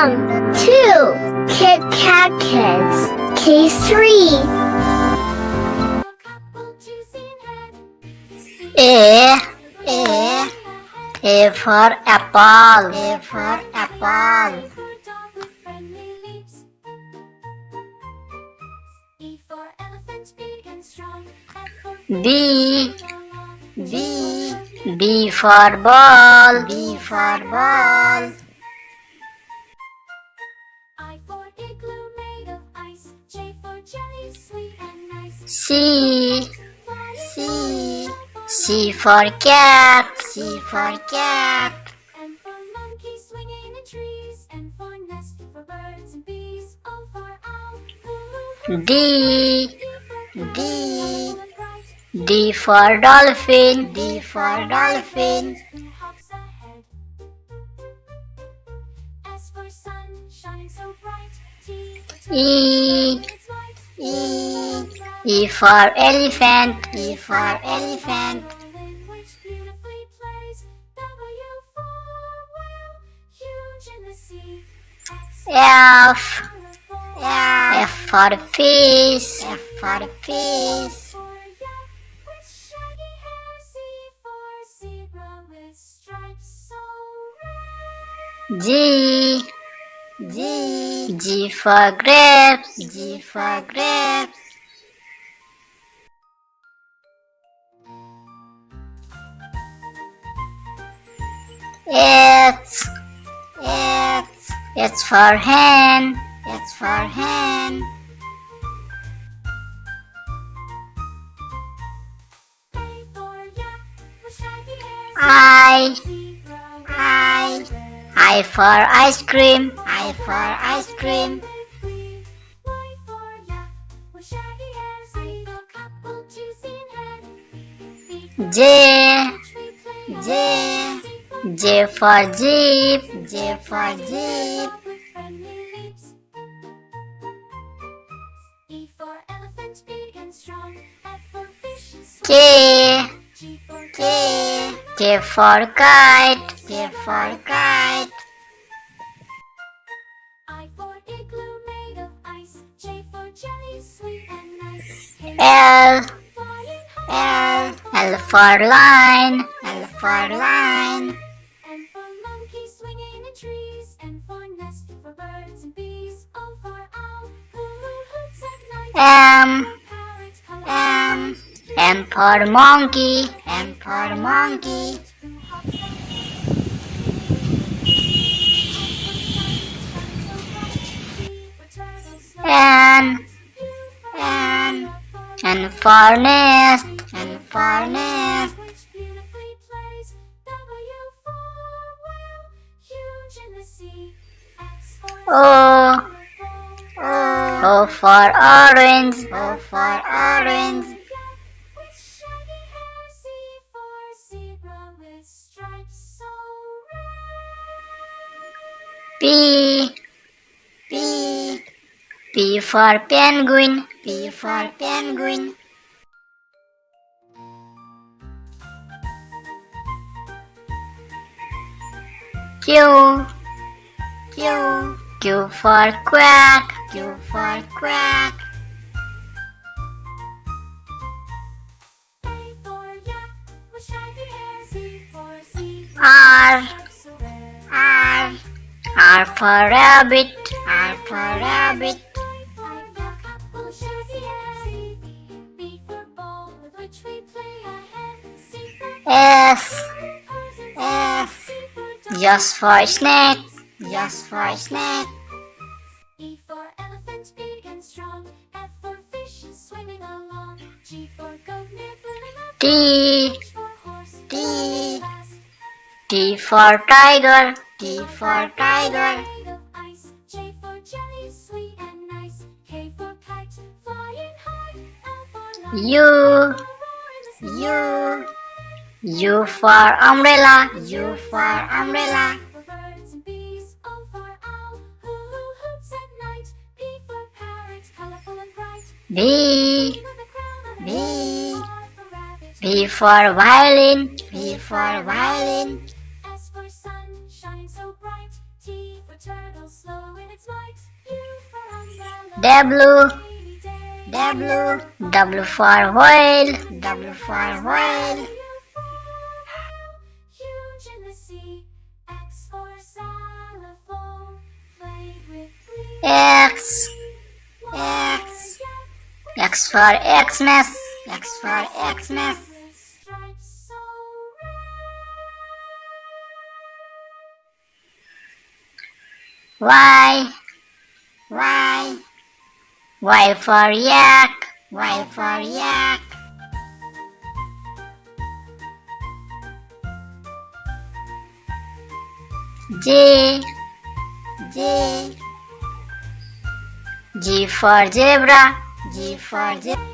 2. Kit Kat Kids. Case 3. A A A for apple. A for apple. E for elephant, big and strong. F for B B B for ball. B for ball. I for igloo made of ice. J for jelly, sweet and nice. C C for cat. C for cat. M for monkey swinging in trees. N for nest for birds and bees. O for owl, D D D for dolphin. D for dolphin. hops ahead. S for sun shining so bright. T for E its light. E for elephant. E for elephant. Violin which beautifully plays. W for whale, huge in the sea. F Colorful. F for fish. F for fish. For yak with shaggy hair. C for zebra with stripes so red. G for grapes. G for grapes. H for hen. H for hen. A for yak with shaggy hair. Zebra I for ice cream. I for ice cream. Y for yak with shaggy hair. C for couple juicy head. B for J which we play. J for jeep. J for jeep. With friendly leaps. E for elephant, big and strong. F for fish, K G for K for kite. K for kite. I for igloo made of ice. J for jelly, sweet and nice. K L flying high. L for line. L for line. N for monkey swinging in trees. N for nest for birds and bees. O for owl who hoops at night. M Parrot color M for monkey. M for monkey. hops ahead. T for turtle slow. N for nest. N for nest. Which beautifully plays. W for whale, huge in the sea. X for O colorful. O for orange. O for orange. Yak with shaggy hair. C for zebra with stripes so red. P for penguin. P for penguin. Q for quack. Q for quack. A for yak with shaggy hair. C for zebra. R So red. R for rabbit. R for rabbit. I for couple shaggy hair. B for ball with which we play a head. C for S purrs and S D for dog. just for snake. Just for snake. E for elephant, big and strong. F for fish swimming along. G for goat nibbling up. T H for horse T fast. T for tiger. T for tiger. Made of ice. J for jelly, sweet and nice. K for kite, flying high. L for lion, U roar in the sky. U for umbrella. U for umbrella. For birds and bees. O for owl who hoops at night. P for parrot, colorful and bright. V With a crown of V R for rabbit. V for violin. V for violin. S for sun shining so bright. T for for turtle, slow in its flight. U for umbrella. W, Rainy day. W, W for whale, W for whale. U for whale, huge in the sea. X for xylophone, played with glee. X, Y X, for yak, X for Xmas, X for Xmas. with stripes so red. Y, Y for yak, Y for yak. J, J, G for zebra, G for zebra.